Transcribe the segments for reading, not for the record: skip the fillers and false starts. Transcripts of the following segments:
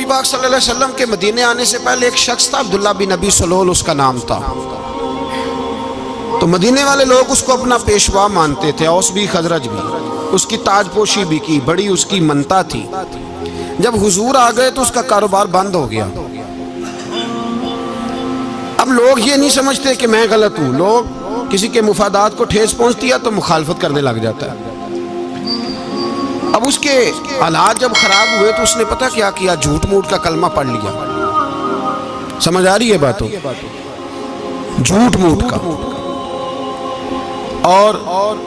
نبی پاک صلی اللہ علیہ وسلم کے مدینے آنے سے پہلے ایک شخص تھا، عبداللہ بن ابی سلول اس کا نام تھا۔ تو مدینے والے لوگ اس کو اپنا پیشوا مانتے تھے، اوس بھی خزرج بھی، اس کی تاج پوشی بھی کی، بڑی اس کی منتا تھی۔ جب حضور آ گئے تو اس کا کاروبار بند ہو گیا۔ اب لوگ یہ نہیں سمجھتے کہ میں غلط ہوں، لوگ کسی کے مفادات کو ٹھیس پہنچتی ہے تو مخالفت کرنے لگ جاتا ہے۔ اب اس کے حالات جب خراب ہوئے تو اس نے پتہ کیا کیا، جھوٹ موٹ کا کلمہ پڑھ لیا۔ سمجھ آ رہی ہے باتوں؟ جھوٹ موٹ کا، اور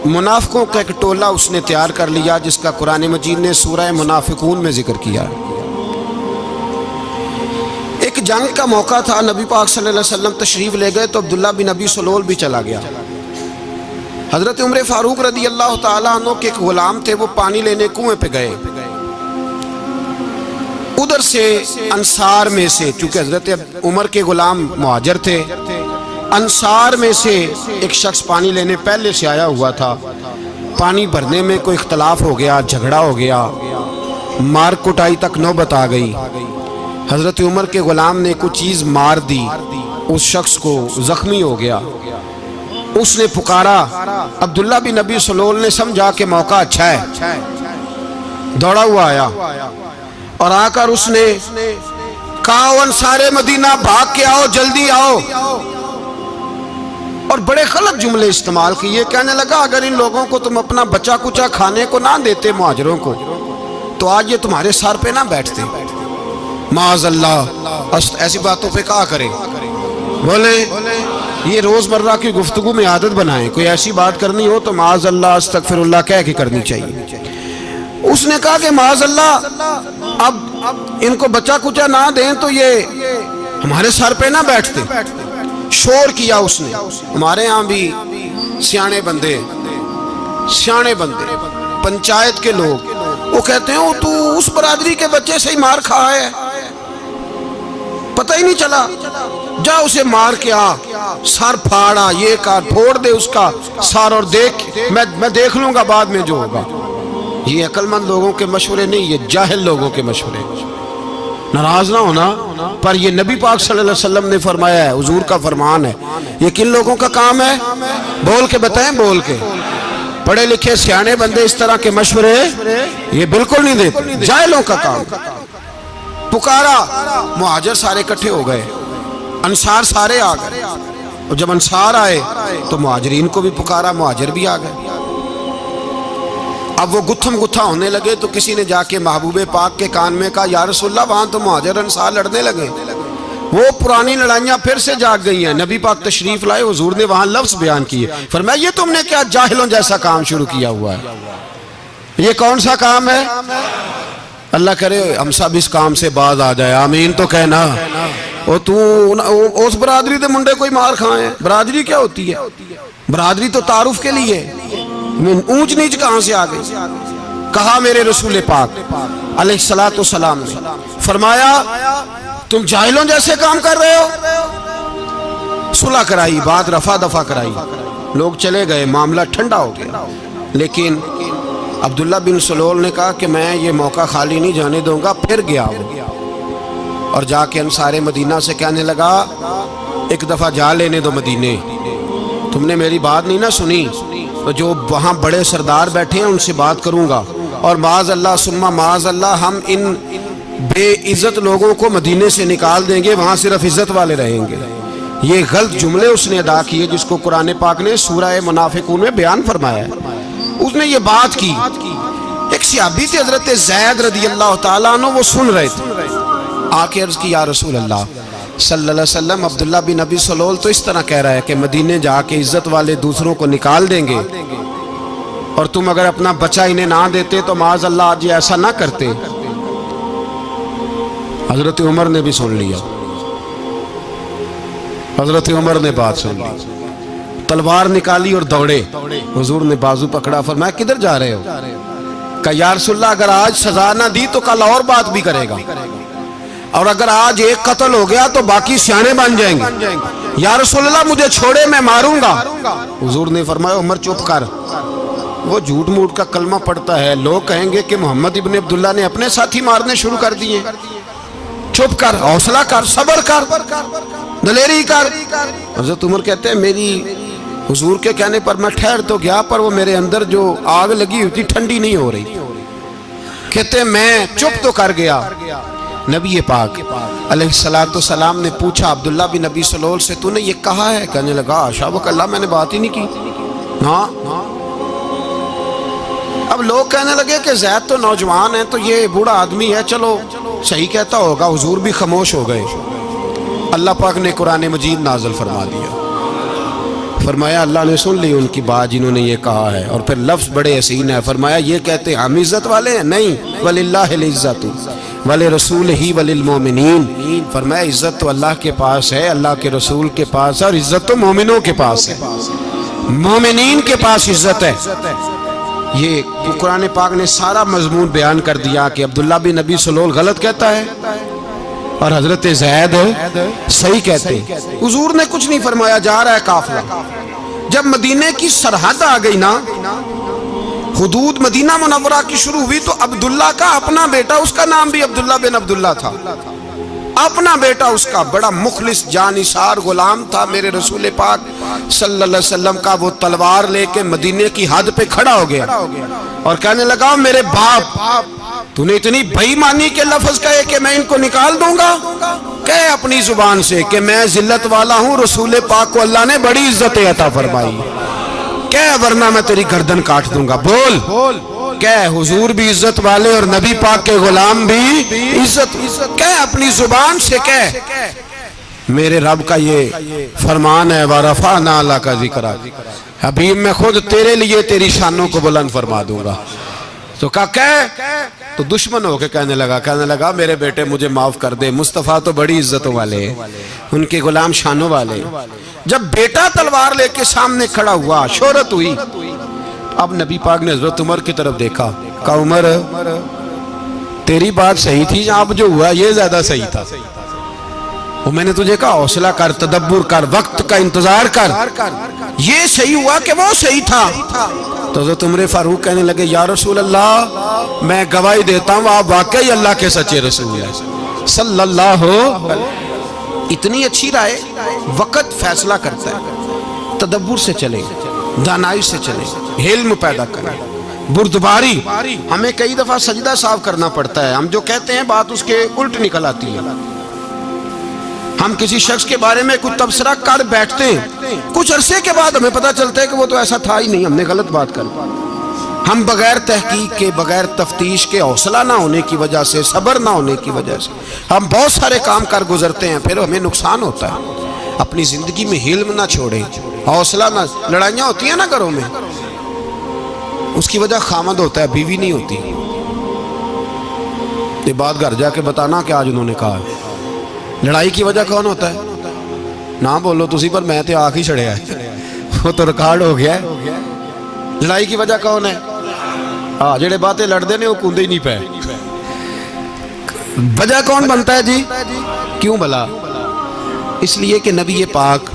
منافقوں کا ایک ٹولہ اس نے تیار کر لیا جس کا قرآن مجید نے سورہ منافقون میں ذکر کیا۔ ایک جنگ کا موقع تھا، نبی پاک صلی اللہ علیہ وسلم تشریف لے گئے تو عبداللہ بن ابی سلول بھی چلا گیا۔ حضرت عمر فاروق رضی اللہ تعالیٰ عنہ کے ایک غلام تھے، وہ پانی لینے کنویں پہ گئے۔ ادھر سے انصار میں سے، چونکہ حضرت عمر کے غلام مہاجر تھے، انصار میں سے ایک شخص پانی لینے پہلے سے آیا ہوا تھا۔ پانی بھرنے میں کوئی اختلاف ہو گیا، جھگڑا ہو گیا، مار کٹائی تک نوبت آ گئی۔ حضرت عمر کے غلام نے کچھ چیز مار دی، اس شخص کو زخمی ہو گیا۔ اس نے پکارا، عبداللہ بن ابی سلول نے سمجھا کہ موقع اچھا ہے، دوڑا ہوا آیا اور آ کر اس نے کہا، انصار مدینہ بھاگ کے آؤ، جلدی آؤ، اور بڑے غلط جملے استعمال کیے۔ کہنے لگا اگر ان لوگوں کو تم اپنا بچا کچا کھانے کو نہ دیتے مہاجروں کو تو آج یہ تمہارے سر پہ نہ بیٹھتے۔ معاذ اللہ، ایسی باتوں پہ کہا کریں، بولے یہ روزمرہ کی گفتگو میں عادت بنائیں، کوئی ایسی بات کرنی ہو تو معاذ اللہ استغفر اللہ کہہ کے کرنی چاہیے۔ اس نے کہا کہ معاذ اللہ اب ان کو بچا کچا نہ دیں تو یہ ہمارے سر پہ نہ بیٹھتے۔ شور کیا اس نے۔ ہمارے ہاں بھی سیانے بندے پنچایت کے لوگ وہ کہتے ہیں تو اس برادری کے بچے سے ہی مار کھا ہے، پتہ ہی نہیں چلا، جا اسے مار کے آ، سر پھاڑا، یہ کار پھوڑ دے اس کا سر، اور دیکھ میں دیکھ لوں گا بعد میں جو ہوگا۔ یہ عقل مند لوگوں کے مشورے نہیں، یہ جاہل لوگوں کے مشورے۔ ناراض نہ ہونا، پر یہ نبی پاک صلی اللہ علیہ وسلم نے فرمایا ہے، حضور کا فرمان ہے۔ یہ کن لوگوں کا کام ہے؟ بول کے بتائیں، بول کے۔ پڑھے لکھے سیانے بندے اس طرح کے مشورے یہ بالکل نہیں دیتے، جاہلوں کا کام۔ پکارا، مہاجر سارے اکٹھے ہو گئے، انصار سارے آ گئے، اور جب انصار آئے تو مہاجرین کو بھی پکارا، مہاجر بھی آ گئے۔ اب وہ گتھم گتھا ہونے لگے تو کسی نے جا کے محبوب پاک کے کان میں کہا، یا رسول اللہ وہاں تو مہاجر انصار لڑنے لگے۔ وہ پرانی لڑائیاں پھر سے جاگ گئی ہیں۔ نبی پاک تشریف لائے، حضور نے وہاں لفظ بیان کیے، فرمایا یہ تم نے کیا جاہلوں جیسا کام شروع کیا ہوا ہے؟ یہ کون سا کام ہے؟ اللہ کرے ہم سب اس کام سے باز آ جائے، آمین تو کہنا۔ اور تو اس برادری دے منڈے کوئی مار کھائیں، برادری کیا ہوتی ہے؟ برادری تو تعارف کے لیے، اونچ نیچ کہاں سے آ گئی؟ کہا میرے رسول پاک علیہ الصلوۃ والسلام نے فرمایا تم جاہلوں جیسے کام کر رہے ہو۔ صلح کرائی، بات رفع دفع کرائی، لوگ چلے گئے، معاملہ ٹھنڈا ہو گیا۔ لیکن عبداللہ بن سلول نے کہا کہ میں یہ موقع خالی نہیں جانے دوں گا۔ پھر گیا وہ اور جا کے انصار مدینہ سے کہنے لگا ایک دفعہ جا لینے دو مدینے، تم نے میری بات نہیں نہ سنی تو جو وہاں بڑے سردار بیٹھے ہیں ان سے بات کروں گا، اور معاذ اللہ ثم معاذ اللہ ہم ان بے عزت لوگوں کو مدینے سے نکال دیں گے، وہاں صرف عزت والے رہیں گے۔ یہ غلط جملے اس نے ادا کیے جس کو قرآن پاک نے سورہ منافقون میں بیان فرمایا ہے۔ اس نے یہ بات کی، ایک صحابی تھے حضرت زید رضی اللہ تعالیٰ عنہ، وہ سن رہے تھے، آ کے عرض کی یا رسول اللہ صلی اللہ علیہ وسلم عبداللہ بن ابی سلول تو اس طرح کہہ رہا ہے کہ مدینے جا کے عزت والے دوسروں کو نکال دیں گے، اور تم اگر اپنا بچہ انہیں نہ دیتے تو معاذ اللہ آج ایسا نہ کرتے۔ حضرت عمر نے بھی سن لیا، حضرت عمر نے بات سن لی، تلوار نکالی اور دوڑے۔ حضور نے بازو پکڑا، فرمایا کدھر جا رہے ہو؟ کہا یا رسول اللہ اگر آج سزا نہ دی تو کل اور بات بھی کرے گا، اور اگر آج ایک قتل ہو گیا تو باقی سیانے بن جائیں گے۔ یا رسول اللہ مجھے چھوڑے، میں ماروں گا۔ حضور نے فرمایا عمر چپ کر، وہ جھوٹ موٹ کا کلمہ پڑھتا ہے، لوگ کہیں گے کہ محمد ابن عبداللہ نے اپنے ساتھی مارنے شروع کر دیے۔ چپ کر، حوصلہ کر، صبر کر، دلیری کر۔ حضرت عمر کہتے ہیں میری حضور کے کہنے پر میں ٹھہر تو گیا، پر وہ میرے اندر جو آگ لگی ہوئی تھی ٹھنڈی نہیں ہو رہی۔ کہتے ہیں میں چپ تو کر گیا۔ نبی پاک علیہ السلام نے پوچھا عبداللہ بن نبی سلول سے تو نے یہ کہا ہے؟ کہنے لگا شابک اللہ میں نے بات ہی نہیں کی۔ ہاں اب لوگ کہنے لگے کہ زید تو نوجوان ہے تو یہ بوڑھا آدمی ہے، چلو صحیح کہتا ہوگا۔ حضور بھی خاموش ہو گئے۔ اللہ پاک نے قرآن مجید نازل فرما دیا، فرمایا اللہ نے سن لی ان کی بات جنہوں نے یہ کہا ہے، اور پھر لفظ بڑے حسین ہے، فرمایا یہ کہتے ہم عزت والے ہیں؟ نہیں، وَلِلَّهِ الْعِزَّةُ وَلِرَسُولِهِ وَلِلْمُؤْمِنِينَ، فرمایا عزت تو اللہ کے پاس ہے، اللہ کے رسول کے پاس ہے، اور عزت تو مومنوں کے پاس ہے، مومنین کے پاس عزت ہے۔ یہ قرآن پاک نے سارا مضمون بیان کر دیا کہ عبداللہ بن نبی سلول غلط کہتا ہے اور حضرت زید صحیح کہتے ہیں۔ حضور نے کچھ نہیں فرمایا، جا رہا ہے قافلہ۔ جب مدینے کی سرحد آ گئی نا، حدود مدینہ منورہ کی شروع ہوئی، تو عبداللہ کا اپنا بیٹا، اس کا نام بھی عبداللہ بن عبداللہ تھا، اپنا بیٹا اس کا بڑا مخلص جانثار غلام تھا میرے رسول پاک صلی اللہ علیہ وسلم کا، وہ تلوار لے کے مدینے کی حد پہ کھڑا ہو گیا اور کہنے لگا میرے باپ تو نے اتنی بے ایمانی کے لفظ کہے کہ میں ان کو نکال دوں گا؟ کہے اپنی زبان سے کہ میں ذلت والا ہوں، رسول پاک کو اللہ نے بڑی عزت عطا فرمائی، کہے ورنہ میں تیری گردن کاٹ دوں گا۔ بول کہے حضور بھی عزت والے اور نبی پاک کے غلام بھی عزت، کہے اپنی زبان سے کہے میرے رب کا یہ فرمان ہے وَرَفَعْنَا لَكَ ذِكْرَكَ، حبیب میں خود تیرے لیے تیری شانوں کو بلند فرما دوں گا۔ تو کہا تو دشمن ہو کے کہنے لگا میرے بیٹے مجھے معاف کر دے، مصطفیٰ تو بڑی عزتوں والے ہیں، ان کے غلام شانوں والے۔ جب بیٹا تلوار لے کے سامنے کھڑا ہوا، شہرت ہوئی، اب نبی پاک نے حضرت عمر کی طرف دیکھا، کہا عمر تیری بات صحیح تھی، اب جو ہوا یہ زیادہ صحیح تھا، وہ میں نے تجھے کہا حوصلہ کر، تدبر کر، وقت کا انتظار کر، یہ صحیح ہوا کہ وہ صحیح تھا۔ تو حضرت عمر فاروق کہنے لگے یا رسول اللہ میں گواہی دیتا ہوں آپ واقعی اللہ کے سچے رسول ہیں صلی اللہ اتنی اچھی رائے، وقت فیصلہ کرتا ہے، تدبر سے چلے، دانائی سے چلے، علم پیدا کریں، بردباری۔ ہمیں کئی دفعہ سجدہ صاف کرنا پڑتا ہے، ہم جو کہتے ہیں بات اس کے الٹ نکل آتی ہے۔ ہم کسی شخص کے بارے میں کچھ تبصرہ کر بیٹھتے ہیں، کچھ عرصے کے بعد ہمیں پتہ چلتا ہے کہ وہ تو ایسا تھا ہی نہیں، ہم نے غلط بات کر۔ ہم بغیر تحقیق کے، بغیر تفتیش کے، حوصلہ نہ ہونے کی وجہ سے، صبر نہ ہونے کی وجہ سے ہم بہت سارے کام کر گزرتے ہیں، پھر ہمیں نقصان ہوتا ہے۔ اپنی زندگی میں حلم نہ چھوڑیں، حوصلہ نہ، لڑائیاں ہوتی ہیں نا گھروں میں، اس کی وجہ خامد ہوتا ہے، بیوی نہیں ہوتی۔ یہ بات گھر جا کے بتانا کہ آج انہوں نے کہا ہے۔ لڑائی کی وجہ کون ہوتا ہے؟ نہ بولو تسی پر میں تے آنکھ ہی چھڑیا ہے، وہ تو ریکارڈ ہو گیا ہے۔ لڑائی کی وجہ کون ہے؟ جڑے باتیں لڑتے ہیں وہ کندے ہی نہیں پے۔ وجہ کون بنتا ہے جی؟ کیوں بلا؟ اس لیے کہ نبی پاک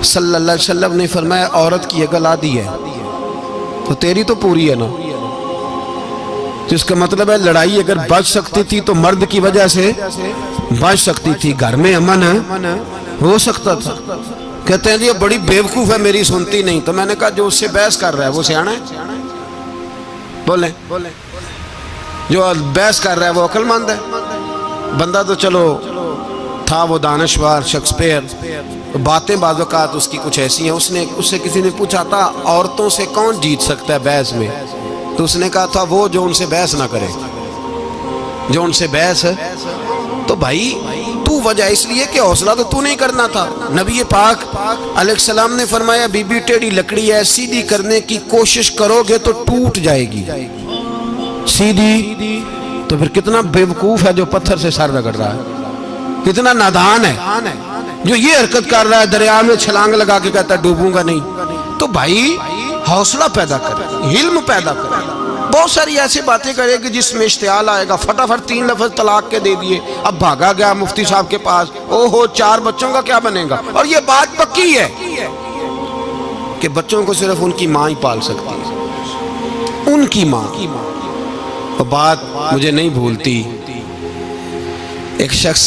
صلی اللہ علیہ وسلم نے فرمایا عورت کی عقل آدھی ہے تو تیری تو پوری ہے نا، جس کا مطلب ہے لڑائی اگر بچ سکتی تھی تو مرد کی وجہ سے بچ سکتی تھی، گھر میں امن ہو سکتا تھا۔ کہتے ہیں جی یہ بڑی بیوقوف ہے، میری سنتی نہیں۔ تو میں نے کہا جو اس سے بحث کر رہا ہے وہ سیانا ہے؟ بولیں جو بحث کر رہا ہے وہ عقل مند ہے؟ بندہ تو چلو تھا وہ دانشور شیکسپیئر، باتیں بعض اوقات اس کی کچھ ایسی ہیں۔ اس سے کسی نے پوچھا تھا عورتوں سے کون جیت سکتا ہے بحث میں، تو اس نے کہا تھا وہ جو ان سے بحث نہ کرے، جو ان سے بحث ہے۔ تو بھائی تو وجہ اس لیے کہ حوصلہ تو نہیں کرنا تھا۔ نبی پاک علیہ السلام نے فرمایا بی بی ٹیڑھی لکڑی ہے، سیدھی کرنے کی کوشش کرو گے تو ٹوٹ جائے گی، سیدھی تو پھر کتنا بیوقوف ہے جو پتھر سے سر رگڑ رہا ہے، کتنا نادان ہے جو یہ حرکت کر رہا ہے، دریا میں چھلانگ لگا کے کہتا ہے ڈوبوں گا نہیں۔ تو بھائی حوصلہ پیدا کرے، علم پیدا کرے، بہت ساری ایسی باتیں کرے کہ جس میں اشتعال آئے گا، فٹافٹ 3 لفظ طلاق کے دے دیے، اب بھاگا گیا مفتی صاحب کے پاس، او ہو 4 بچوں کا کیا بنے گا؟ اور یہ بات پکی ہے کہ بچوں کو صرف ان کی ماں ہی پال سکتی ہے، ان کی ماں۔ اور بات مجھے نہیں بھولتی، ایک شخص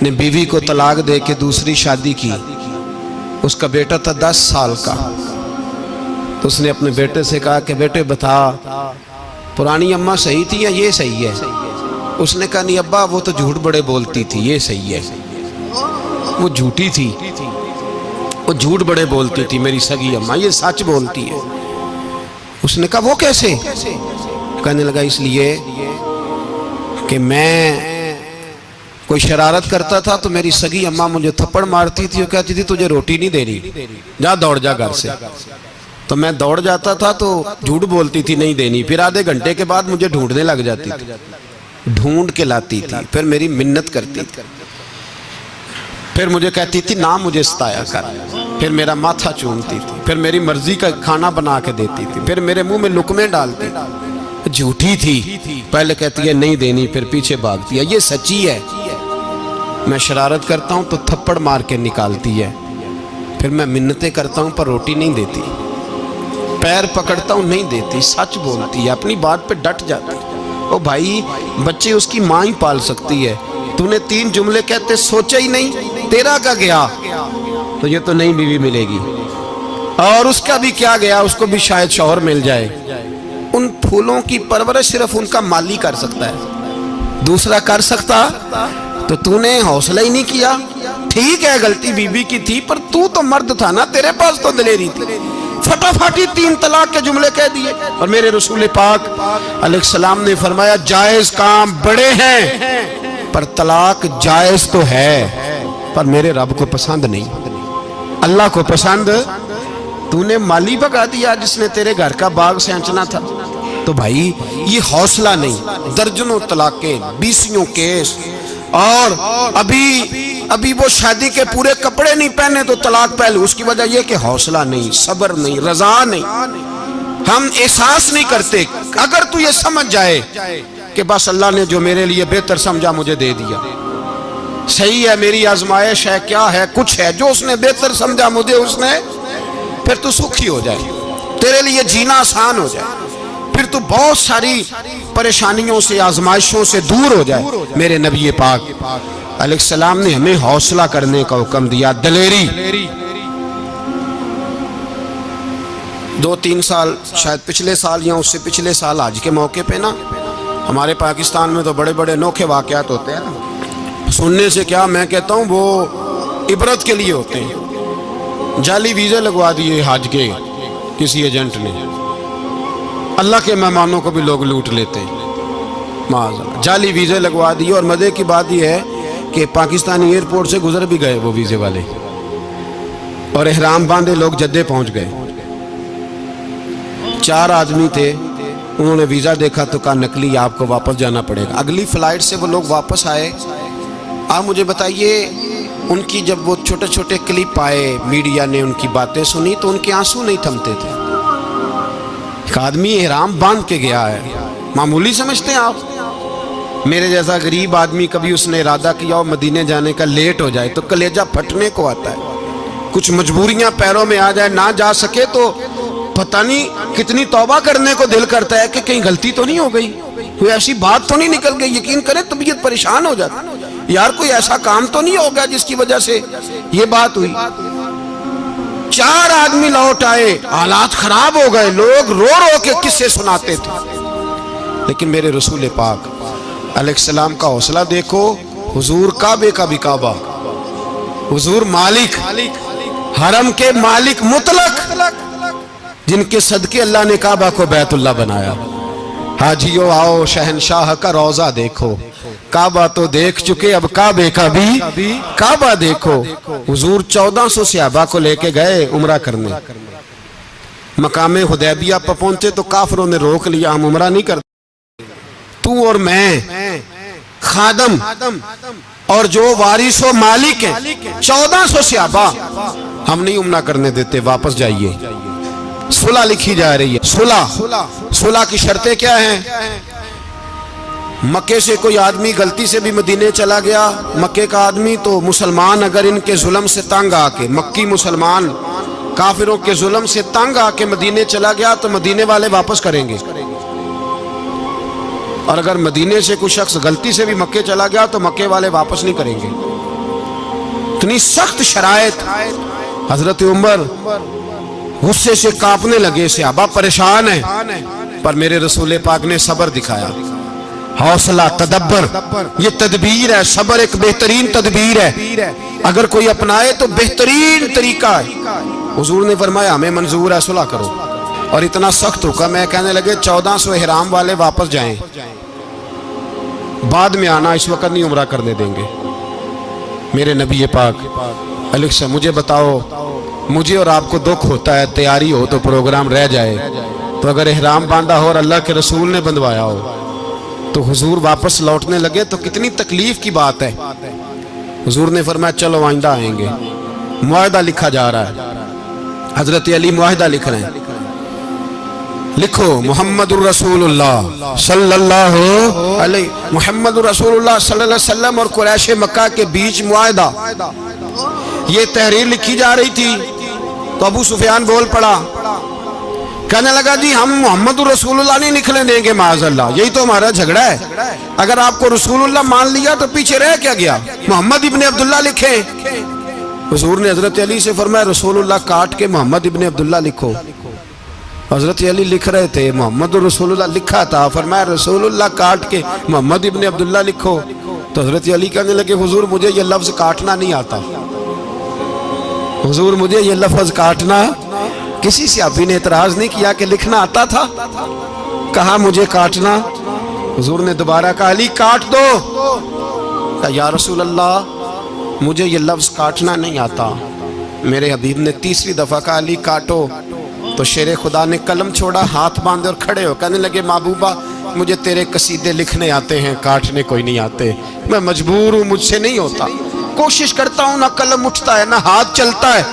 نے بیوی کو طلاق دے کے دوسری شادی کی. اس کا بیٹا تھا 10 سال کا. تو اس نے اپنے بیٹے سے کہا کہ بیٹے بتا پرانی اماں صحیح تھی یا یہ صحیح ہے؟ اس نے کہا نہیں ابا وہ تو جھوٹ بڑے بولتی تھی، یہ صحیح ہے. وہ جھوٹی تھی، وہ جھوٹ بڑے بولتی تھی میری سگی اماں، یہ سچ بولتی ہے. اس نے کہا وہ کیسے؟ کہنے لگا اس لیے کہ میں کوئی شرارت کرتا تھا تو میری سگی اماں مجھے تھپڑ مارتی تھی اور کہتی تھی تجھے روٹی نہیں دینی، جا دوڑ جا گھر سے. تو میں دوڑ جاتا تھا تو جھوٹ بولتی تھی نہیں دینی، پھر آدھے گھنٹے کے بعد مجھے ڈھونڈنے لگ جاتی تھی، ڈھونڈ کے لاتی تھی، پھر میری منت کرتی تھی، پھر مجھے کہتی تھی نہ مجھے ستایا کر، پھر میرا ماتھا چومتی تھی، پھر میری مرضی کا کھانا بنا کے دیتی تھی، پھر میرے منہ میں لقمے ڈالتی تھی. جھوٹی تھی، پہلے کہتی ہے نہیں دینی پھر پیچھے بھاگتی ہے. یہ سچی ہے، میں شرارت کرتا ہوں تو تھپڑ مار کے نکالتی ہے، پھر میں منتیں کرتا ہوں پر روٹی نہیں دیتی، پیر پکڑتا ہوں نہیں دیتی. سچ بولتی ہے، اپنی بات پہ ڈٹ جاتی. او بھائی بچے اس کی ماں ہی پال سکتی ہے، تو نے 3 جملے کہتے سوچا ہی نہیں، تیرا کا گیا تو یہ تو نئی بیوی ملے گی، اور اس کا بھی کیا گیا، اس کو بھی شاید شوہر مل جائے. ان پھولوں کی پرورش صرف ان کا مالی کر سکتا ہے، دوسرا کر سکتا تو نے حوصلہ ہی نہیں کیا. ٹھیک ہے غلطی بیوی کی تھی پر تو مرد تھا نا، تیرے پاس تو دلیری تھی. فٹافٹی 3 طلاق کے جملے کہہ دیے. اور میرے رسول پاک علیہ السلام نے فرمایا جائز کام بڑے ہیں پر طلاق جائز تو ہے پر میرے رب کو پسند نہیں، اللہ کو پسند. تو نے مالی بگا دیا جس نے تیرے گھر کا باغ سینچنا تھا. تو بھائی یہ حوصلہ نہیں، درجنوں طلاقیں، 20 کیس، اور ابھی وہ شادی کے پورے کپڑے نہیں پہنے تو طلاق پہلے. اس کی وجہ یہ کہ حوصلہ نہیں، صبر نہیں، رضا نہیں، ہم احساس نہیں کرتے. اگر تو یہ سمجھ جائے کہ بس اللہ نے جو میرے لیے بہتر سمجھا مجھے دے دیا، صحیح ہے میری آزمائش ہے کیا ہے کچھ ہے، جو اس نے بہتر سمجھا مجھے اس نے، پھر تو سکھی ہو جائے، تیرے لیے جینا آسان ہو جائے، پھر تو بہت ساری پریشانیوں سے آزمائشوں سے دور ہو جائے. میرے نبی پاک علیہ السلام نے ہمیں حوصلہ کرنے کا حکم دیا، دلیری. 2-3 سال شاید پچھلے سال یا اس سے پچھلے سال حج کے موقع پہ نا ہمارے پاکستان میں تو بڑے بڑے انوکھے واقعات ہوتے ہیں نا، سننے سے کیا میں کہتا ہوں وہ عبرت کے لیے ہوتے ہیں. جعلی ویزے لگوا دیے حج کے کسی ایجنٹ نے، اللہ کے مہمانوں کو بھی لوگ لوٹ لیتے ہیں، معاذ جعلی ویزے لگوا دیے. اور مزے کی بات یہ ہے کہ پاکستانی ایئرپورٹ سے گزر بھی گئے وہ ویزے والے، اور احرام باندھے لوگ جدے پہنچ گئے. 4 آدمی تھے، انہوں نے ویزا دیکھا تو کہا نقلی آپ کو واپس جانا پڑے گا. اگلی فلائٹ سے وہ لوگ واپس آئے. آپ مجھے بتائیے ان کی جب وہ چھوٹے چھوٹے کلپ آئے، میڈیا نے ان کی باتیں سنی تو ان کے آنسو نہیں تھمتے تھے. ایک آدمی احرام باندھ کے گیا ہے، معمولی سمجھتے ہیں آپ؟ میرے جیسا غریب آدمی کبھی اس نے ارادہ کیا ہو مدینے جانے کا، لیٹ ہو جائے تو کلیجہ پھٹنے کو آتا ہے. کچھ مجبوریاں پیروں میں آ جائے، نہ جا سکے تو پتہ نہیں کتنی توبہ کرنے کو دل کرتا ہے کہ کہیں غلطی تو نہیں ہو گئی، کوئی ایسی بات تو نہیں نکل گئی. یقین کریں طبیعت پریشان ہو جاتی، یار کوئی ایسا کام تو نہیں ہوگا جس کی وجہ سے یہ بات ہوئی. 4 آدمی لوٹ آئے، حالات خراب ہو گئے، لوگ رو رو کے قصے سناتے تھے. لیکن میرے رسول پاک علیہ السلام کا حوصلہ دیکھو. حضور کعبے کا بھی کعبہ، حضور مالک، حرم کے مالک مطلق، جن کے صدقے اللہ نے کعبہ کو بیت اللہ بنایا. حاجیو آؤ شہنشاہ کا روضہ دیکھو، کعبہ تو دیکھ چکے اب کعبے کا بھی کعبہ دیکھو. حضور 1400 صحابہ کو لے کے گئے عمرہ کرنے. مقام حدیبیہ پر پہنچے تو کافروں نے روک لیا، ہم عمرہ نہیں کرتے. تو اور میں خادم اور جو وارث و مالک ہیں 1400 صحابہ، ہم نہیں عمرہ کرنے دیتے، واپس جائیے. صلح لکھی جا رہی ہے. صلح کی شرطیں کیا ہیں؟ مکے سے کوئی آدمی غلطی سے بھی مدینے چلا گیا، مکے کا آدمی، تو مسلمان اگر ان کے ظلم سے تنگ آ کے، مکی مسلمان کافروں کے ظلم سے تنگ آ کے مدینے چلا گیا تو مدینے والے واپس کریں گے. اور اگر مدینے سے کوئی شخص غلطی سے بھی مکے چلا گیا تو مکے والے واپس نہیں کریں گے. اتنی سخت شرائط. حضرت عمر غصے سے کانپنے لگے, صحابہ پریشان ہیں, پر میرے رسول پاک نے صبر دکھایا, حوصلہ, تدبر. یہ تدبیر ہے, صبر ایک بہترین تدبیر ہے, اگر کوئی اپنائے تو بہترین طریقہ ہے. حضور نے فرمایا ہمیں منظور ہے, صلح کرو. اور اتنا سخت حکم ہے, کہنے لگے 1400 احرام والے واپس جائیں, بعد میں آنا, اس وقت نہیں عمرہ کرنے دیں گے. میرے نبی پاک علیہ السلام, مجھے بتاؤ, مجھے اور آپ کو دکھ ہوتا ہے تیاری ہو تو پروگرام رہ جائے, تو اگر احرام باندھا ہو اور اللہ کے رسول نے بندھوایا ہو تو حضور واپس لوٹنے لگے تو کتنی تکلیف کی بات ہے. حضور نے فرمایا چلو آئندہ آئیں گے. معاہدہ لکھا جا رہا ہے, حضرت علی معاہدہ لکھ رہے ہیں. لکھو محمد الرسول اللہ صلی اللہ علیہ, محمد الرسول اللہ صلی اللہ علیہ وسلم اور قریش مکہ کے بیچ معاہدہ. یہ تحریر لکھی جا رہی تھی تو ابو سفیان بول پڑا, کہنے لگا جی ہم محمد الرسول اللہ نہیں لکھنے دیں گے معاذ اللہ, یہی تو ہمارا جھگڑا ہے. اگر آپ کو رسول اللہ مان لیا تو پیچھے رہ کیا گیا, محمد ابن عبداللہ لکھیں. حضور نے حضرت علی سے فرمایا رسول اللہ کاٹ کے محمد ابن عبداللہ لکھو. حضرت علی لکھ رہے تھے, محمد رسول اللہ لکھا تھا, فرمایا رسول اللہ کاٹ کے محمد ابن عبداللہ لکھو. تو حضرت علی کہنے لگے حضور مجھے یہ لفظ کاٹنا نہیں آتا, حضور مجھے یہ لفظ کاٹنا. کسی صحابی نے اعتراض نہیں کیا کہ لکھنا آتا تھا, کہا مجھے کاٹنا. حضور نے دوبارہ کہا علی کاٹ دو. کہا یا رسول اللہ مجھے یہ لفظ کاٹنا نہیں آتا. میرے حبیب نے تیسری دفعہ کہا علی کاٹو. تو شیر خدا نے قلم چھوڑا, ہاتھ باندھے اور کھڑے ہو کہنے لگے محبوبہ مجھے تیرے قصیدے لکھنے آتے ہیں, کاٹنے کوئی نہیں آتے. میں مجبور ہوں, مجھ سے نہیں ہوتا. کوشش کرتا ہوں, نہ قلم اٹھتا ہے نہ ہاتھ چلتا ہے.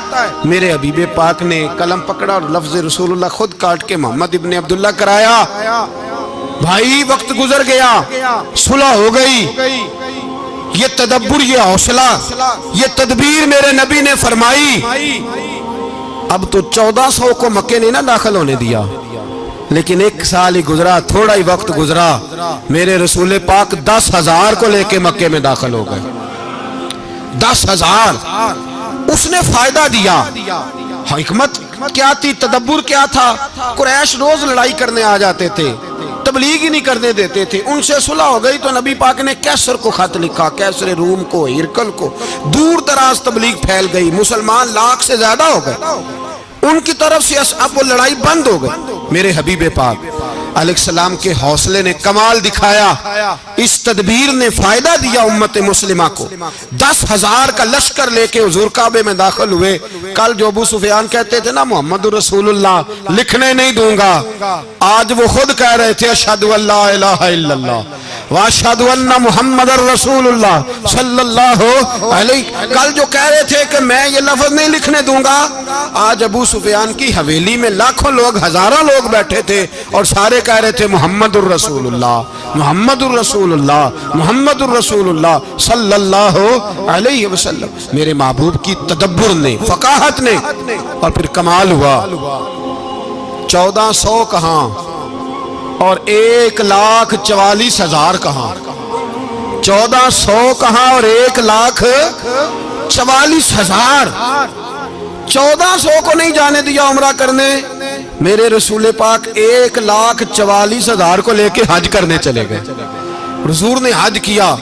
میرے حبیب پاک نے قلم پکڑا اور لفظ رسول اللہ خود کاٹ کے محمد ابن عبداللہ کرایا. بھائی وقت گزر گیا, صلح ہو گئی. یہ تدبر, یہ حوصلہ, یہ تدبیر میرے نبی نے فرمائی. اب تو 1400 کو مکے نے نہ داخل ہونے دیا, لیکن 1 سال ہی گزرا, تھوڑا ہی وقت گزرا, میرے رسول پاک 10,000 کو لے کے مکے میں داخل ہو گئے. 10,000 اس نے فائدہ دیا. حکمت کیا تھی, تدبر کیا تھا. قریش روز لڑائی کرنے آ جاتے تھے, تبلیغ ہی نہیں کرنے دیتے تھے. ان سے صلح ہو گئی تو نبی پاک نے کیسر کو خط لکھا, کیسر روم کو, ہرکل کو. دور دراز تبلیغ پھیل گئی, مسلمان 100,000 سے زیادہ ہو گئے. ان کی طرف سے اب وہ لڑائی بند ہو گئی. میرے حبیب پاک علیہ السلام کے حوصلے نے کمال دکھایا, اس تدبیر نے فائدہ دیا امت مسلمہ کو. 10,000 کا لشکر لے کے حضور کعبے میں داخل ہوئے. کل جو ابو سفیان کہتے تھے نا محمد رسول اللہ لکھنے نہیں دوں گا, آج وہ خود کہہ رہے تھے اشہدو ان لا الہ الا اللہ واشہدو ان محمد رسول اللہ صلی اللہ علیہ. کل جو کہہ رہے تھے کہ میں یہ لفظ نہیں لکھنے دوں گا, آج ابو سفیان کی حویلی میں لاکھوں لوگ, ہزاروں لوگ بیٹھے تھے اور سارے کہہ رہے تھے محمد الرسول اللہ, محمد الرسول اللہ, محمد الرسول اللہ صلی اللہ علیہ وسلم. میرے محبوب کی تدبر نے, فقاہت نے, اور پھر کمال ہوا. 1400 کہاں اور 1,44,000 کہاں. 1400 کہاں اور 1,44,000. 1400 کو نہیں جانے دیا عمرہ کرنے. میرے رسول پاک 1,44,000 کو لے کے حج کرنے چلے گئے. حضور نے حج کیا,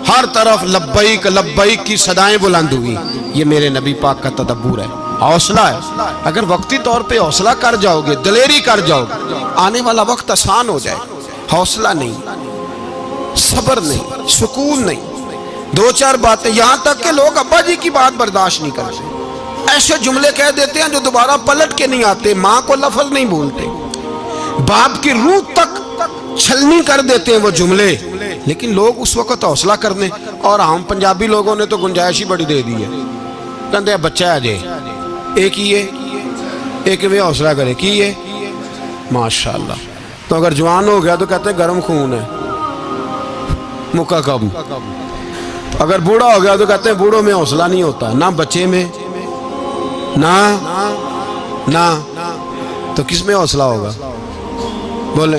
ہر طرف لبیک لبیک کی صدائیں بلند ہوئی. یہ میرے نبی پاک کا تدبر ہے, حوصلہ ہے. اگر وقتی طور پہ حوصلہ کر جاؤ گے, دلیری کر جاؤ گے, آنے والا وقت آسان ہو جائے. حوصلہ نہیں, صبر نہیں, سکون نہیں. 2-4 باتیں, یہاں تک کہ لوگ ابا جی کی بات برداشت نہیں کرتے, ایسے جملے کہہ دیتے ہیں جو دوبارہ پلٹ کے نہیں آتے. ماں کو لفظ نہیں بولتے, باپ کی روح تک چھلنی کر دیتے ہیں وہ جملے. لیکن لوگ اس وقت حوصلہ کرنے, اور ہم پنجابی لوگوں نے تو گنجائش ہی بڑی دے دی ہے. کہتے ہیں بچہ ہے جے, ایک ہی ہے, ایک میں حوصلہ کرے کی ہے ماشاءاللہ. تو اگر جوان ہو گیا تو کہتے ہیں گرم خون ہے, مکہ کم. اگر بوڑھا ہو گیا تو کہتے ہیں بوڑھوں میں حوصلہ نہیں ہوتا, نہ بچے میں نہ. تو کس میں حوصلہ ہوگا, بولے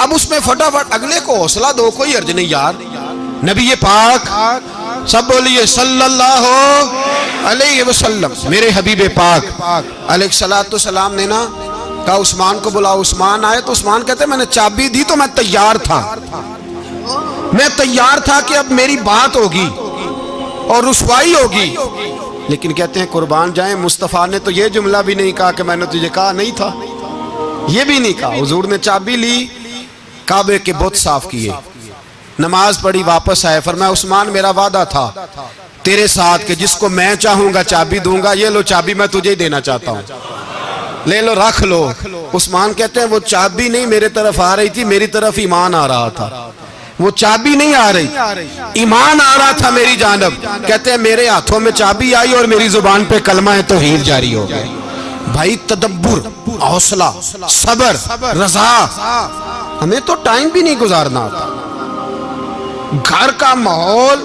اب اس میں فٹافٹ اگلے کو حوصلہ دو، کوئی عرض نہیں یار، نبی پاک سب بولیے صلی اللہ علیہ وسلم، میرے حبیب پاک علیہ السلام نے نا کہا عثمان کو بلاؤ۔ عثمان آئے تو عثمان کہتے ہیں میں نے چابی دی تو میں تیار تھا، میں تیار تھا کہ اب میری بات ہوگی اور رسوائی ہوگی، لیکن کہتے ہیں قربان جائیں مصطفیٰ نے تو یہ جملہ بھی نہیں کہا کہ میں نے تجھے کہا نہیں تھا، یہ بھی نہیں کہا۔ حضور نے چابی لی، کعبے کے بت صاف کیے، نماز پڑھی، واپس آئے، فرمایا عثمان میرا وعدہ تھا تیرے ساتھ کہ جس کو میں چاہوں گا چابی دوں گا، یہ لو چابی میں تجھے ہی دینا چاہتا ہوں، لے لو رکھ لو۔ عثمان کہتے ہیں وہ چابی نہیں میرے طرف آ رہی تھی، میری طرف ایمان آ رہا تھا، وہ چابی نہیں آ رہی، ایمان آ رہا تھا میری جانب۔ کہتے ہیں میرے ہاتھوں میں چابی آئی اور میری زبان پہ کلمہ توحید جاری ہو گیا۔ بھائی تدبر، حوصلہ، صبر، رضا، ہمیں تو ٹائم بھی نہیں گزارنا آتا۔ گھر کا ماحول،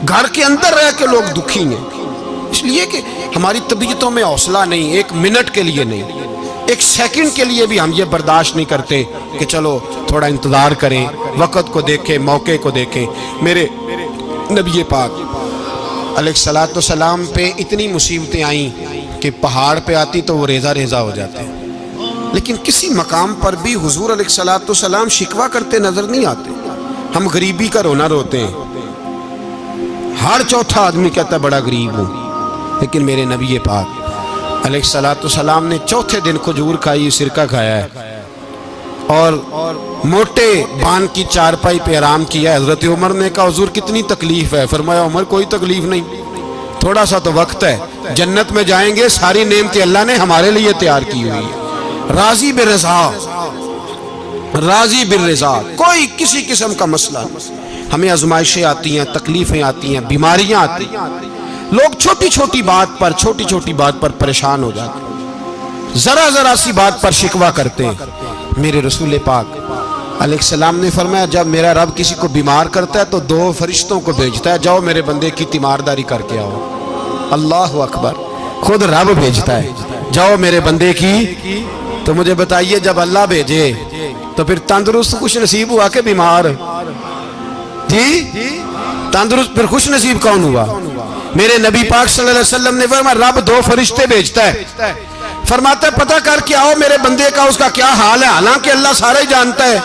گھر کے اندر رہ کے لوگ دکھی ہیں، اس لیے کہ ہماری طبیعتوں میں حوصلہ نہیں، ایک منٹ کے لیے نہیں، ایک سیکنڈ کے لیے بھی ہم یہ برداشت نہیں کرتے کہ چلو تھوڑا انتظار کریں، وقت کو دیکھیں، موقع کو دیکھیں۔ میرے نبی پاک علیہ السلام پہ اتنی مصیبتیں آئیں کہ پہاڑ پہ آتی تو وہ ریزہ ریزہ ہو جاتے ہیں، لیکن کسی مقام پر بھی حضور علیہ السلام شکوہ کرتے نظر نہیں آتے۔ ہم غریبی کا رونا روتے ہیں، ہر چوتھا آدمی کہتا ہے بڑا غریب ہوں، لیکن میرے نبی پاک علیہ السلام نے چوتھے دن کھجور کھائی، سرکہ کھایا ہے اور موٹے بان کی چارپائی پہ آرام کیا۔ حضرت عمر نے کہا حضور کتنی تکلیف ہے؟ فرمایا عمر کوئی تکلیف نہیں، تھوڑا سا تو وقت ہے، جنت میں جائیں گے، ساری نعمتیں اللہ نے ہمارے لیے تیار کی ہوئی ہے، راضی برضا، راضی بالرضا، کوئی کسی قسم کا مسئلہ نہیں۔ ہمیں آزمائشیں آتی ہیں، تکلیفیں آتی ہیں، بیماریاں آتی ہیں، لوگ چھوٹی چھوٹی بات پر پریشان ہو جاتے ہیں، ذرا سی بات پر شکوہ کرتے ہیں۔ میرے رسول پاک علیہ السلام نے فرمایا جب میرا رب کسی کو بیمار کرتا ہے تو 2 فرشتوں کو بھیجتا ہے، جاؤ میرے بندے کی تیمارداری کر کے آؤ۔ اللہ اکبر، خود رب بھیجتا ہے، جاؤ میرے بندے کی۔ تو مجھے بتائیے جب اللہ بھیجے تو پھر تندرست خوش نصیب ہوا کہ بیمار؟ جی تندرست پھر خوش نصیب کون ہوا؟ میرے نبی پاک صلی اللہ علیہ وسلم نے فرمایا رب 2 فرشتے بھیجتا ہے، فرماتا ہے پتہ کر کے آؤ میرے بندے کا اس کا کیا حال ہے، حالانکہ اللہ سارا ہی جانتا ہے۔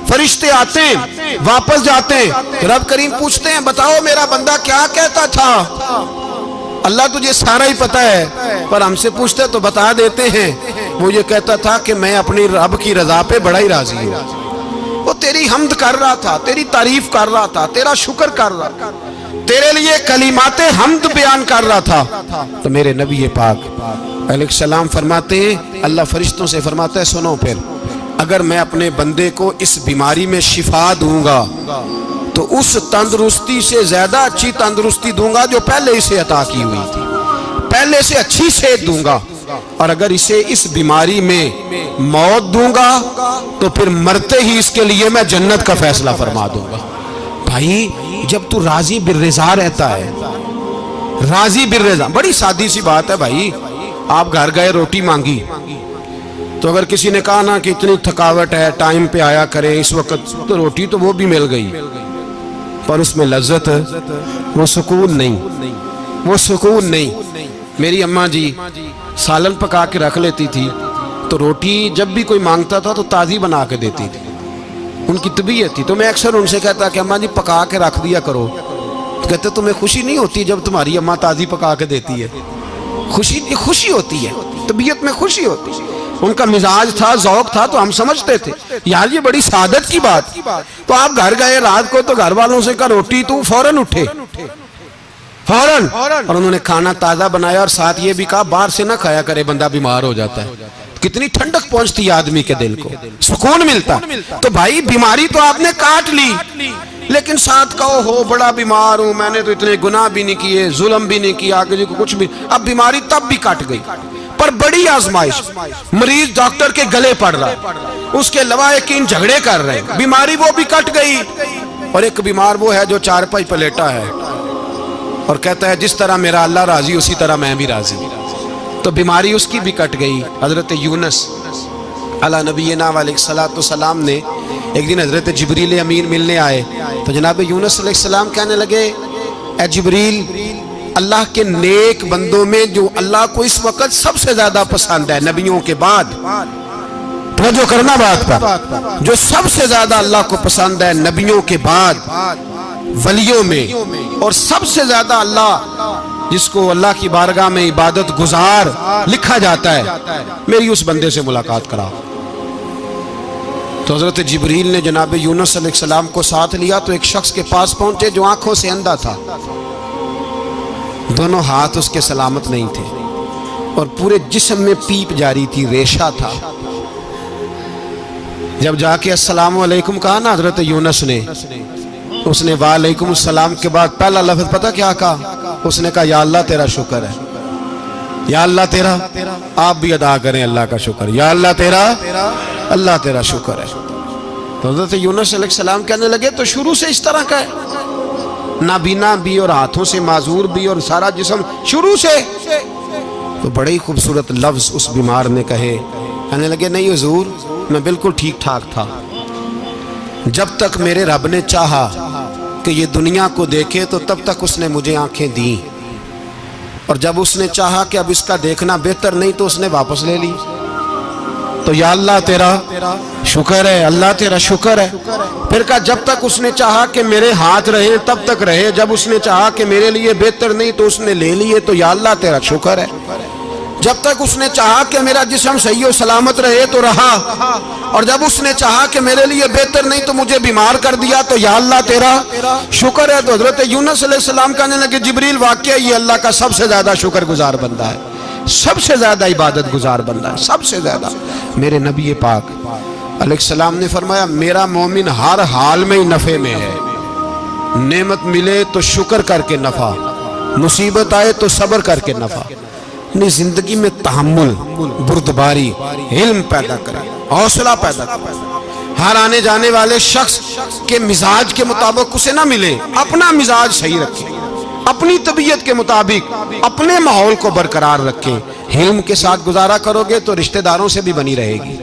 فرشتے آتے ہیں، واپس جاتے ہیں، رب کریم پوچھتے ہیں بتاؤ میرا بندہ کیا کہتا تھا؟ اللہ تجھے سارا ہی پتہ ہے، پر ہم سے پوچھتے تو بتا دیتے ہیں، وہ یہ کہتا تھا کہ میں اپنی رب کی رضا پہ بڑا ہی راضی ہوں، وہ تیری حمد کر رہا تھا، تیری تعریف کر رہا تھا، تیرا شکر کر رہا تھا، تیرے لیے کلمات حمد بیان کر رہا تھا۔ تو میرے نبی پاک علیہ السلام فرماتے ہیں، اللہ فرشتوں سے فرماتا ہے سنو پھر اگر میں اپنے بندے کو اس بیماری میں شفا دوں گا تو اس تندرستی سے زیادہ اچھی تندرستی دوں گا جو پہلے اسے عطا کی ہوئی تھی، پہلے سے اچھی صحت دوں گا، اور اگر اسے اس بیماری میں موت دوں گا تو پھر مرتے ہی اس کے لیے میں جنت کا فیصلہ فرما دوں گا۔ بھائی جب تو راضی بالرضا رہتا ہے، راضی بالرضا، بڑی سادی سی بات ہے بھائی، آپ گھر گئے روٹی مانگی تو اگر کسی نے کہا نا کہ اتنی تھکاوٹ ہے ٹائم پہ آیا کرے اس وقت، تو روٹی تو وہ بھی مل گئی پر اس میں لذت، وہ سکون نہیں، وہ سکون نہیں۔ میری اماں جی سالن پکا کے رکھ لیتی تھی تو روٹی جب بھی کوئی مانگتا تھا تو تازی بنا کے دیتی تھی، ان کی طبیعت تھی۔ تو میں اکثر ان سے کہتا کہ اماں جی پکا کے رکھ دیا کرو، تو کہتے تمہیں خوشی نہیں ہوتی جب تمہاری اماں تازی پکا کے دیتی ہے؟ خوشی ہوتی ہے، طبیعت میں خوشی ہوتی ہے۔ ان کا مزاج تھا، ذوق تھا، تو ہم سمجھتے تھے یار یہ بڑی سعادت کی بات۔ تو آپ گھر گئے رات کو تو گھر والوں سے کہا روٹی، تو فوراً اٹھے، فوراً، اور انہوں نے کھانا تازہ بنایا اور ساتھ یہ بھی کہا باہر سے نہ کھایا کرے بندہ بیمار ہو جاتا ہے۔ کتنی ٹھنڈک پہنچتی ہے آدمی کے دل کو، سکون ملتا۔ تو بھائی بیماری تو آپ نے کاٹ لی، لیکن ساتھ کہو ہو بڑا بیمار ہوں، میں نے تو اتنے گناہ بھی نہیں کیے، ظلم بھی نہیں کیا، کسی کو کچھ بھی، اب بیماری تب بھی کٹ گئی۔ پر بڑی آزمائش، مریض ڈاکٹر کے گلے پڑ رہا ہے، اس کے لواحقین جھگڑے کر رہے ہیں، بیماری وہ بھی کٹ گئی۔ اور ایک بیمار وہ ہے جو چارپائی پہ لیٹا ہے اور کہتا ہے جس طرح میرا اللہ راضی اسی طرح میں بھی راضی، تو بیماری اس کی بھی کٹ گئی۔ حضرت یونس علی نبینا علیہ الصلوۃ والسلام نے ایک دن حضرت جبریل امین ملنے آئے تو جناب یونس علیہ السلام کہنے لگے اے جبریل اللہ کے نیک بندوں میں جو اللہ کو اس وقت سب سے زیادہ پسند ہے نبیوں کے بعد، توجہ کرنا بات پر، جو سب سے زیادہ اللہ کو پسند ہے نبیوں کے بعد ولیوں میں، اور سب سے زیادہ اللہ جس کو اللہ کی بارگاہ میں عبادت گزار لکھا جاتا ہے، میری اس بندے سے ملاقات کرا۔ تو حضرت جبریل نے جناب یونس علیہ السلام کو ساتھ لیا تو ایک شخص کے پاس پہنچے جو آنکھوں سے اندھا تھا، دونوں ہاتھ اس کے سلامت نہیں تھے اور پورے جسم میں پیپ جاری تھی، ریشہ تھا۔ جب جا کے السلام علیکم کہا نا حضرت یونس نے، اس نے وعلیکم السلام کے بعد پہلا لفظ پتہ کیا کہا؟ اس نے کہا یا اللہ تیرا شکر ہے، یا اللہ تیرا، آپ بھی ادا کریں اللہ کا شکر، یا اللہ تیرا، اللہ تیرا شکر ہے۔ تو حضرت یونس علیہ السلام کہنے لگے تو شروع سے اس طرح کا ہے، نابینا بھی اور ہاتھوں سے معذور بھی اور سارا جسم شروع سے؟ تو بڑے ہی خوبصورت لفظ اس بیمار نے کہے، کہنے لگے نہیں حضور میں بالکل ٹھیک ٹھاک تھا، جب تک میرے رب نے چاہا کہ یہ دنیا کو دیکھے تو تب تک اس نے مجھے آنکھیں دیں، اور جب اس نے چاہا کہ اب اس کا دیکھنا بہتر نہیں تو اس نے واپس لے لی۔ تو یا اللہ تیرا شکر ہے، اللہ تیرا شکر ہے۔ پھر کہا جب تک اس نے چاہا کہ میرے ہاتھ رہے تب تک رہے، جب اس نے چاہا کہ میرے لیے بہتر نہیں تو اس نے لے لیے، تو یا اللہ تیرا شکر ہے۔ جب تک اس نے چاہا کہ میرا جسم صحیح و سلامت رہے تو رہا، اور جب اس نے چاہا کہ میرے لیے بہتر نہیں تو مجھے بیمار کر دیا، تو یا اللہ تیرا شکر ہے۔ تو حضرت یونس علیہ السلام کہنے لگے جبریل واقعی یہ اللہ کا سب سے زیادہ شکر گزار بندہ ہے، سب سے زیادہ عبادت گزار بندہ ہے، سب سے زیادہ۔ میرے نبی پاک علیہ السلام نے فرمایا میرا مومن ہر حال میں ہی نفع میں ہے، نعمت ملے تو شکر کر کے نفع، مصیبت آئے تو صبر کر کے نفع، اپنی زندگی میں تحمل، بردباری، علم پیدا کرے، حوصلہ پیدا کرے۔ ہر آنے جانے والے شخص کے مزاج کے مطابق اسے نہ ملے، اپنا مزاج صحیح رکھے، اپنی طبیعت کے مطابق اپنے ماحول کو برقرار رکھیں۔ علم کے ساتھ گزارا کرو گے تو رشتہ داروں سے بھی بنی رہے گی،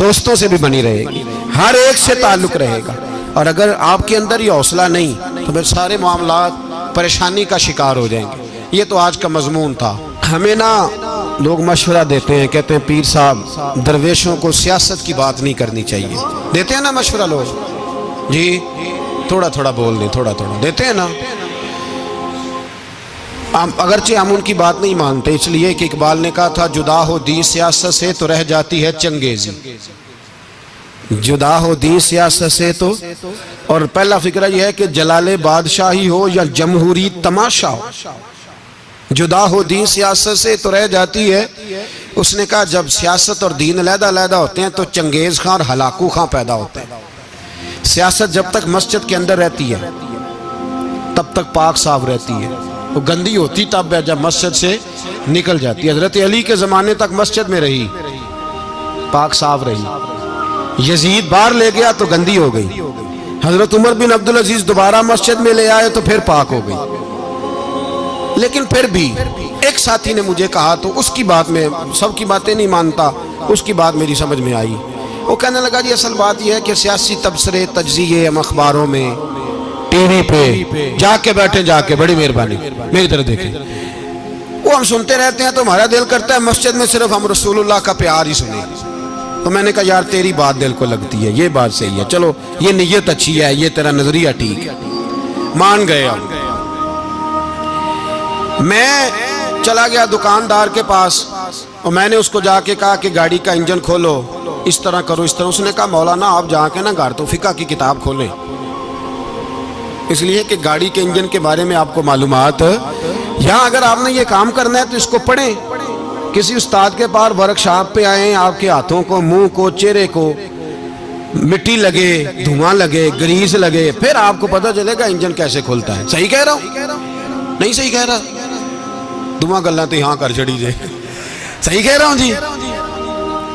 دوستوں سے بھی بنی رہے گی، ہر ایک سے تعلق رہے گا۔ اور اگر آپ کے اندر یہ حوصلہ نہیں تو پھر سارے معاملات پریشانی کا شکار ہو جائیں گے۔ یہ تو آج کا مضمون تھا۔ ہمیں نا لوگ مشورہ دیتے ہیں، کہتے ہیں پیر صاحب درویشوں کو سیاست کی بات نہیں کرنی چاہیے، دیتے ہیں نا مشورہ لوگ، جی تھوڑا تھوڑا بول دیں، تھوڑا تھوڑا دیتے ہیں نا۔ اگرچہ ہم ان کی بات نہیں مانتے، اس لیے کہ اقبال نے کہا تھا جدا ہو دین سیاست سے تو رہ جاتی ہے چنگیزی، جدا ہو دین سیاست سے تو، اور پہلا فکرہ یہ ہے کہ جلال بادشاہی ہو یا جمہوری تماشا ہو، جدا ہو دین سیاست سے تو رہ جاتی ہے۔ اس نے کہا جب سیاست اور دین علیحدہ علیحدہ ہوتے ہیں تو چنگیز خان اور ہلاکو خان پیدا ہوتے ہیں۔ سیاست جب تک مسجد کے اندر رہتی ہے تب تک پاک صاف رہتی ہے، وہ گندی ہوتی تب ہے جب مسجد سے نکل جاتی ہے۔ حضرت علی کے زمانے تک مسجد میں رہی، پاک صاف رہی، یزید باہر لے گیا تو گندی ہو گئی، حضرت عمر بن عبدالعزیز دوبارہ مسجد میں لے آئے تو پھر پاک ہو گئی۔ لیکن پھر بھی ایک ساتھی نے مجھے کہا تو اس کی بات میں سب کی باتیں نہیں مانتا، اس کی بات میری سمجھ میں آئی۔ وہ کہنے لگا جی اصل بات یہ ہے کہ سیاسی تبصرے تجزیے ہم اخباروں میں ٹی وی پہ جا کے بیٹھیں، جا کے بڑی مہربانی میری طرف دیکھیں، وہ ہم سنتے رہتے ہیں تو ہمارا دل کرتا ہے مسجد میں صرف ہم رسول اللہ کا پیار ہی سنیں۔ تو میں نے کہا یار تیری بات دل کو لگتی ہے، یہ بات صحیح ہے، چلو یہ نیت اچھی ہے، یہ تیرا نظریہ ٹھیک ہے، مان گئے ہم۔ میں چلا گیا دکاندار کے پاس اور میں نے اس کو جا کے کہا کہ گاڑی کا انجن کھولو، اس طرح کرو، اس طرح۔ اس نے کہا مولانا آپ جا کے نا گھر تو فقہ کی کتاب کھولیں، اس لیے کہ گاڑی کے انجن کے بارے میں آپ کو معلومات، یہاں اگر آپ نے یہ کام کرنا ہے تو اس کو پڑھیں، کسی استاد کے پاس ورکشاپ پہ آئیں، آپ کے ہاتھوں کو، منہ کو، چہرے کو مٹی لگے، دھواں لگے، گریس لگے، پھر آپ کو پتہ چلے گا انجن کیسے کھلتا ہے۔ صحیح کہہ رہا ہوں؟ نہیں صحیح کہہ رہا؟ دعا گلہ تو یہاں کر چڑی جائے، صحیح کہہ رہا ہوں جی؟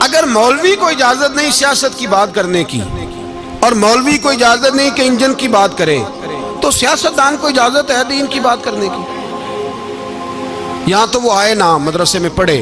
اگر مولوی کو اجازت نہیں سیاست کی بات کرنے کی اور مولوی کو اجازت نہیں کہ انجن کی بات کرے تو سیاستدان کو اجازت ہے دین کی بات کرنے کی؟ یہاں تو وہ آئے نا مدرسے میں پڑھے،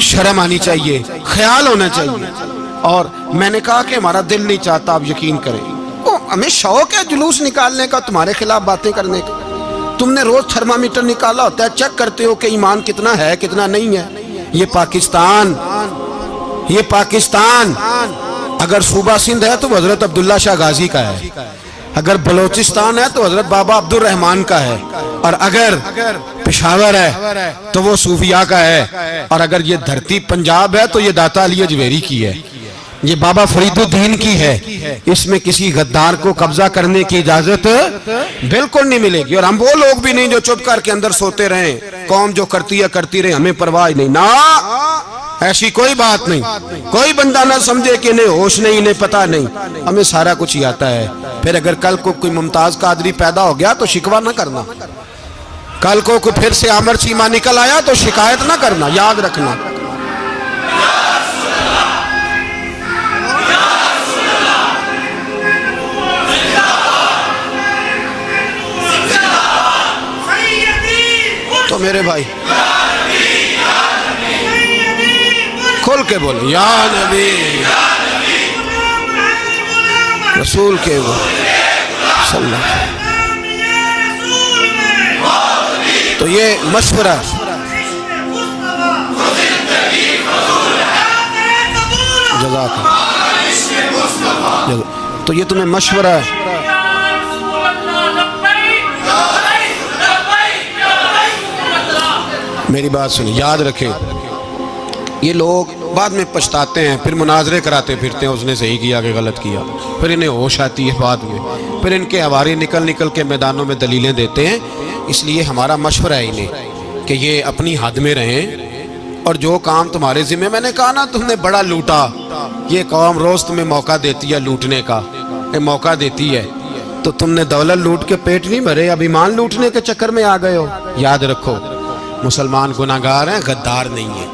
شرم آنی چاہیے، خیال ہونا چاہیے. اور میں نے کہا کہ ہمارا دل نہیں چاہتا، آپ یقین کریں. ہمیں شوق ہے جلوس نکالنے کا، تمہارے خلاف باتیں کرنے کا. تم نے روز تھرمامیٹر نکالا ہوتا ہے، چیک کرتے ہو کہ ایمان کتنا ہے کتنا نہیں ہے. یہ پاکستان اگر صوبہ سندھ ہے تو حضرت عبداللہ شاہ غازی کا ہے، اگر بلوچستان ہے تو حضرت بابا عبد الرحمان کا ہے، اور اگر پشاور ہے تو وہ صوفیاء کا ہے، اور اگر یہ دھرتی پنجاب ہے تو یہ داتا علی اجویری کی ہے، یہ بابا فرید الدین کی ہے. اس میں کسی غدار کو قبضہ کرنے کی اجازت بالکل نہیں ملے گی. اور ہم وہ لوگ بھی نہیں جو چپ کر کے اندر سوتے رہیں، قوم جو کرتی ہے کرتی رہے، ہمیں پرواہ نہیں. نا، ایسی کوئی بات نہیں. کوئی بندہ نہ سمجھے کہ انہیں ہوش نہیں، انہیں پتہ نہیں. ہمیں سارا کچھ ہی آتا ہے. پھر اگر کل کو کوئی ممتاز قادری پیدا ہو گیا تو شکوہ نہ کرنا. کل کو کوئی پھر سے عامر چیمہ نکل آیا تو شکایت نہ کرنا، یاد رکھنا. تو میرے بھائی کھل کے بولے یا نبی رسول کے وہ صلی اللہ. تو یہ مشورہ جزاک اللہ. تو یہ تمہیں مشورہ ہے. میری بات سنیں، یاد رکھیں، یہ لوگ بعد میں پچھتاتے ہیں، پھر مناظرے کراتے پھرتے ہیں، اس نے صحیح کیا کہ غلط کیا. پھر انہیں ہوش آتی ہے بعد میں، پھر ان کے ہوارے نکل کے میدانوں میں دلیلیں دیتے ہیں. اس لیے ہمارا مشورہ ہے انہیں کہ یہ اپنی حد میں رہیں، اور جو کام تمہارے ذمہ، میں نے کہا نا تم نے بڑا لوٹا. یہ قوم روز تمہیں موقع دیتی ہے لوٹنے کا، یہ موقع دیتی ہے، تو تم نے دولت لوٹ کے پیٹ نہیں بھرے، اب ایمان لوٹنے کے چکر میں آ گئے ہو. یاد رکھو، مسلمان گناہگار ہیں، غدار نہیں ہیں.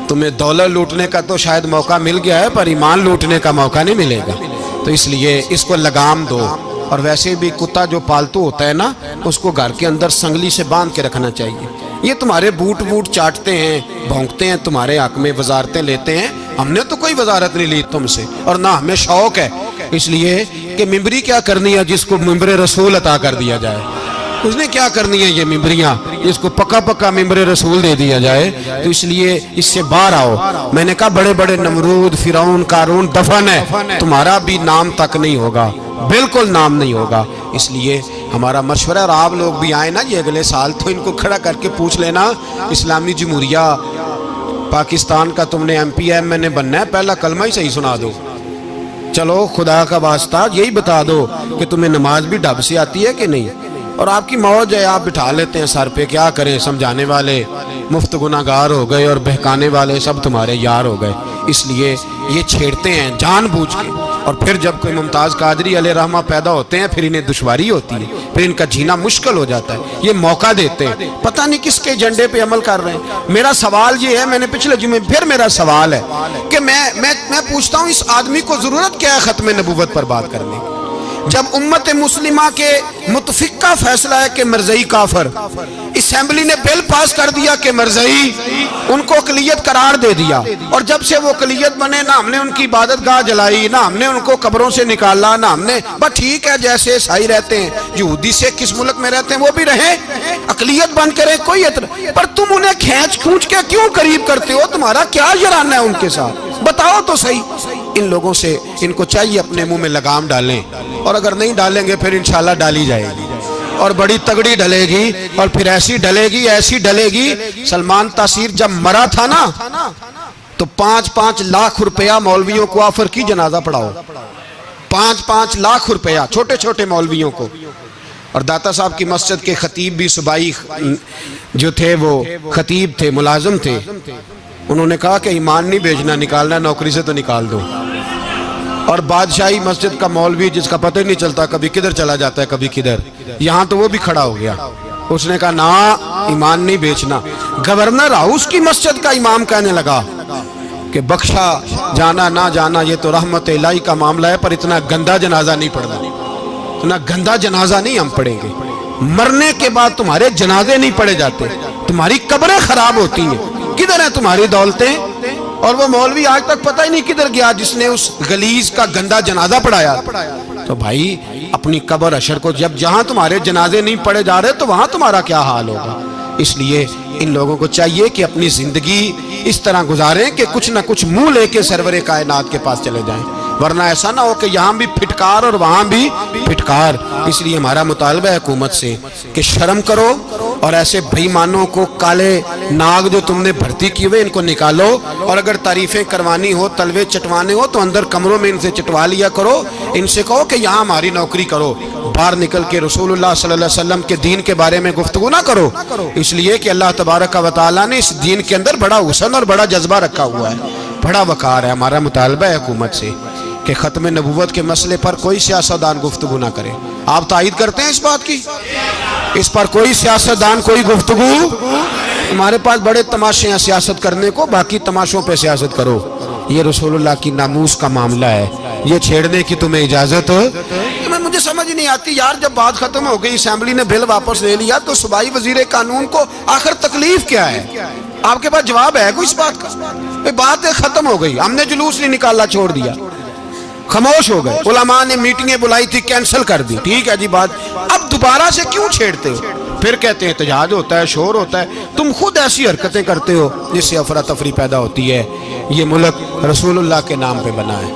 تمہیں دولت لوٹنے کا تو شاید موقع مل گیا ہے، پر ایمان لوٹنے کا موقع نہیں ملے گا. تو اس لیے اس کو لگام دو. اور ویسے بھی کتا جو پالتو ہوتا ہے نا، اس کو گھر کے اندر سنگلی سے باندھ کے رکھنا چاہیے. یہ تمہارے بوٹ چاٹتے ہیں، بھونکتے ہیں، تمہارے حق میں وزارتیں لیتے ہیں. ہم نے تو کوئی وزارت نہیں لی تم سے، اور نہ ہمیں شوق ہے. اس لیے کہ ممبری کیا کرنی ہے جس کو ممبر رسول عطا کر دیا جائے. اس نے کیا کرنی ہے یہ ممبریاں جس کو پکا ممبر رسول دے دیا جائے. تو اس لیے اس سے باہر آؤ. میں نے کہا بڑے بڑے نمرود، فرعون، قارون دفن ہے، تمہارا بھی نام تک نہیں ہوگا، بالکل نام نہیں ہوگا. اس لیے ہمارا مشورہ، اور آپ لوگ بھی آئیں نا یہ اگلے سال، تو ان کو کھڑا کر کے پوچھ لینا، اسلامی جمہوریہ پاکستان کا تم نے ایم پی ایم نے بننا ہے، پہلا کلمہ ہی صحیح سنا دو. چلو خدا کا واسطہ یہی بتا دو کہ تمہیں نماز بھی ڈھب سے آتی ہے کہ نہیں. اور آپ کی موج ہے، آپ بٹھا لیتے ہیں سر پہ، کیا کریں، سمجھانے والے مفت گناہگار ہو گئے اور بہکانے والے سب تمہارے یار ہو گئے. اس لیے یہ چھیڑتے ہیں جان بوجھ کے. اور پھر جب کوئی ممتاز قادری علیہ رحمہ پیدا ہوتے ہیں، پھر انہیں دشواری ہوتی ہے، پھر ان کا جینا مشکل ہو جاتا ہے. یہ موقع دیتے ہیں، پتہ نہیں کس کے ایجنڈے پہ عمل کر رہے ہیں. میرا سوال یہ ہے، میں نے پچھلے جمعے پھر میرا سوال ہے کہ میں پوچھتا ہوں، اس آدمی کو ضرورت کیا ہے ختم نبوت پر بات کرنے کی؟ جب امت مسلمہ کے متفق کا فیصلہ ہے کہ مرزائی کافر، اسمبلی نے بل پاس کر دیا کہ مرزائی ان کو اقلیت قرار دے دیا، اور جب سے وہ اقلیت بنے، نہ ہم نے ان کی عبادت گاہ جلائی، نہ ہم نے ان کو قبروں سے نکالا، نہ ہم نے، بس ٹھیک ہے جیسے عیسائی رہتے ہیں، یہودی سے کس ملک میں رہتے ہیں وہ بھی رہیں، اقلیت بن کے رہیں، کوئی اعتراض. پر تم انہیں کھینچ کے کیوں قریب کرتے ہو؟ تمہارا کیا جرانہ ہے ان کے ساتھ؟ بتاؤ تو صحیح. ان لوگوں سے ان کو چاہیے اپنے منہ میں لگام ڈالیں، اور اگر نہیں ڈالیں گے پھر انشاءاللہ ڈالی جائے گی، اور بڑی تگڑی ڈلے گی، اور پھر ایسی ڈلے گی. سلمان تاثیر جب مرا تھا نا تو 5-5 لاکھ روپیہ مولویوں کو آفر کی جنازہ پڑھاؤ. 5-5 لاکھ روپیہ چھوٹے چھوٹے مولویوں کو. اور داتا صاحب کی مسجد کے خطیب بھی صوبائی جو تھے، وہ خطیب تھے، ملازم تھے. انہوں نے کہا کہ ایمان نہیں بیچنا، نکالنا نوکری سے تو نکال دو. اور بادشاہی مسجد کا مولوی جس کا پتہ نہیں چلتا، کبھی کدھر چلا جاتا ہے کبھی کدھر، یہاں تو وہ بھی کھڑا ہو گیا. اس نے کہا نا، ایمان نہیں بیچنا. گورنر ہاؤس کی مسجد کا امام کہنے لگا کہ بخشا جانا نہ جانا یہ تو رحمت الہی کا معاملہ ہے، پر اتنا گندا جنازہ نہیں پڑھنا، اتنا گندا جنازہ نہیں ہم پڑھیں گے. مرنے کے بعد تمہارے جنازے نہیں پڑھے جاتے، تمہاری قبریں خراب ہوتی ہیں. کدھر ہیں تمہاری دولتیں؟ اور وہ مولوی آج تک پتہ ہی نہیں کدھر گیا جس نے اس غلیظ کا گندا جنازہ پڑھایا۔ تو بھائی اپنی قبر حشر کو جب جہاں تمہارے جنازے نہیں پڑھے جا رہے تو وہاں تمہارا کیا حال ہوگا؟ اس لیے ان لوگوں کو چاہیے کہ اپنی زندگی اس طرح گزاریں کہ کچھ نہ کچھ منہ لے کے سرور کائنات کے پاس چلے جائیں، ورنہ ایسا نہ ہو کہ یہاں بھی پھٹکار اور وہاں بھی پھٹکار۔ اس لیے ہمارا مطالبہ ہے حکومت سے کہ شرم کرو اور ایسے بے ایمانوں کو، کالے ناگ جو تم نے بھرتی کی ہوئے، ان کو نکالو، اور اگر تعریفیں کروانی ہو، تلوے چٹوانے ہو تو اندر کمروں میں ان سے چٹوا لیا کرو، ان سے کہو کہ یہاں ہماری نوکری کرو، باہر نکل کے رسول اللہ صلی اللہ علیہ وسلم کے دین کے بارے میں گفتگو نہ کرو، اس لیے کہ اللہ تبارک و تعالیٰ نے اس دین کے اندر بڑا حسن اور بڑا جذبہ رکھا ہوا ہے، بڑا وقار ہے۔ ہمارا مطالبہ ہے حکومت سے کہ ختم نبوت کے مسئلے پر کوئی سیاستدان گفتگو نہ کرے۔ آپ تائید کرتے ہیں اس بات کی؟ اس پر کوئی سیاستدان کوئی گفتگو؟ ہمارے پاس بڑے تماشے ہیں سیاست کرنے کو، باقی تماشوں پہ سیاست کرو۔ یہ رسول اللہ کی ناموس کا معاملہ ہے، یہ چھیڑنے کی تمہیں اجازت؟ مجھے سمجھ نہیں آتی یار، جب بات ختم ہو گئی، اسمبلی نے بل واپس لے لیا، تو صوبائی وزیر قانون کو آخر تکلیف کیا ہے؟ آپ کے پاس جواب ہے کوئی اس بات کا؟ بات ختم ہو گئی، ہم نے جلوس نہیں نکالنا، چھوڑ دیا، خاموش ہو گئے، علماء نے میٹنگیں بلائی تھی، کینسل کر دی، ٹھیک ہے جی بات، اب دوبارہ سے کیوں چھیڑتے ہو؟ پھر کہتے ہیں احتجاج ہوتا ہے، شور ہوتا ہے، تم خود ایسی حرکتیں کرتے ہو جس سے افراتفری پیدا ہوتی ہے۔ یہ ملک رسول اللہ کے نام پہ بنا ہے،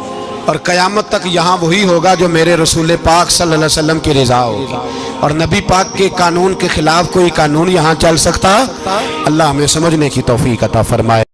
اور قیامت تک یہاں وہی ہوگا جو میرے رسول پاک صلی اللہ علیہ وسلم کی رضا ہوگی، اور نبی پاک کے قانون کے خلاف کوئی قانون یہاں چل سکتا؟ اللہ ہمیں سمجھنے کی توفیق عطا فرمائے۔